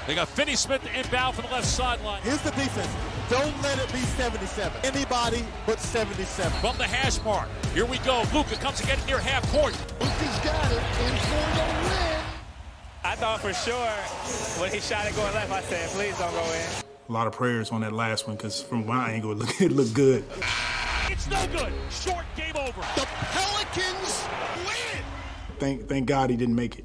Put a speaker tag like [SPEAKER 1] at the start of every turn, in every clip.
[SPEAKER 1] They got Finney-Smith inbound from the left sideline.
[SPEAKER 2] Here's the defense. Don't let it be 77. Anybody but 77.
[SPEAKER 1] From the hash mark. Here we go. Luka comes to get it near half court.
[SPEAKER 3] Luka's got it in for the win.
[SPEAKER 4] I thought for sure when he shot it going left, I said, please don't go in.
[SPEAKER 5] A lot of prayers on that last one because from my angle, it looked good.
[SPEAKER 1] It's no good. Short, game over.
[SPEAKER 3] The Pelicans win.
[SPEAKER 5] Thank God he didn't make it.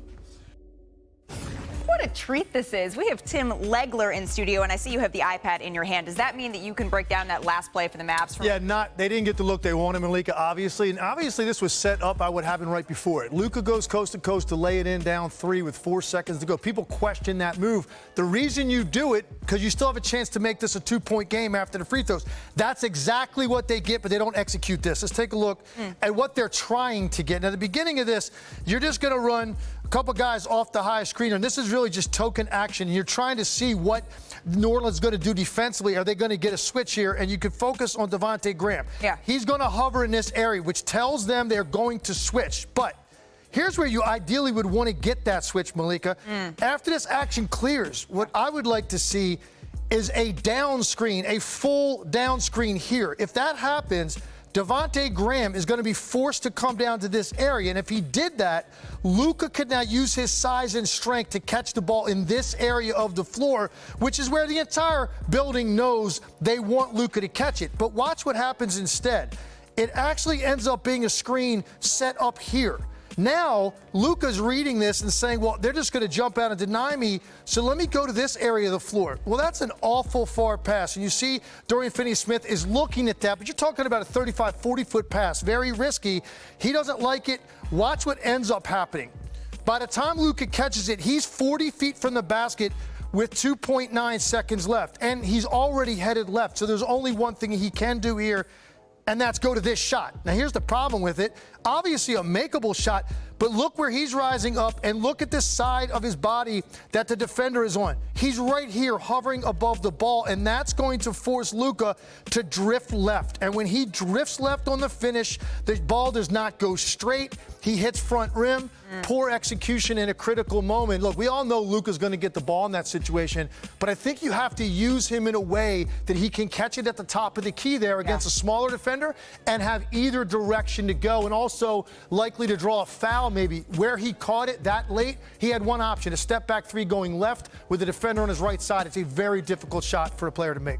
[SPEAKER 6] What a treat this is. We have Tim Legler in studio, and I see you have the iPad in your hand. Does that mean that you can break down that last play for the Mavs?
[SPEAKER 7] They didn't get the look they wanted, Malika, obviously. And obviously this was set up by what happened right before it. Luka goes coast to coast to lay it in down 3 with 4 seconds to go. People question that move. The reason you do it, because you still have a chance to make this a 2-point game after the free throws. That's exactly what they get, but they don't execute this. Let's take a look at what they're trying to get. Now, at the beginning of this, you're just going to run a couple guys off the high screener, and this is really just token action. You're trying to see what New Orleans is going to do defensively. Are they going to get a switch here? And you can focus on Devontae Graham.
[SPEAKER 6] Yeah.
[SPEAKER 7] He's going to hover in this area, which tells them they're going to switch. But here's where you ideally would want to get that switch, Malika. After this action clears, what I would like to see is a down screen, a full down screen here. If that happens, Devontae Graham is going to be forced to come down to this area. And if he did that, Luka could now use his size and strength to catch the ball in this area of the floor, which is where the entire building knows they want Luka to catch it. But watch what happens instead. It actually ends up being a screen set up here. Now, Luka's reading this and saying, well, they're just going to jump out and deny me, so let me go to this area of the floor. Well, that's an awful far pass. And you see Dorian Finney-Smith is looking at that, but you're talking about a 35, 40-foot pass. Very risky. He doesn't like it. Watch what ends up happening. By the time Luka catches it, he's 40 feet from the basket with 2.9 seconds left, and he's already headed left. So there's only one thing he can do here, and that's go to this shot. Now, here's the problem with it. Obviously a makeable shot, but look where he's rising up and look at the side of his body that the defender is on. He's right here hovering above the ball, and that's going to force Luka to drift left. And when he drifts left on the finish, the ball does not go straight. He hits front rim. Poor execution in a critical moment. Look, we all know Luka's going to get the ball in that situation, but I think you have to use him in a way that he can catch it at the top of the key there against a smaller defender and have either direction to go, and also likely to draw a foul maybe. Where he caught it that late, he had one option, a step back 3 going left with the defender on his right side. It's a very difficult shot for a player to make.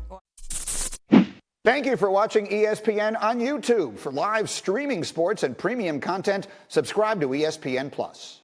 [SPEAKER 8] Thank you for watching ESPN on YouTube. For live streaming sports and premium content, subscribe to ESPN+.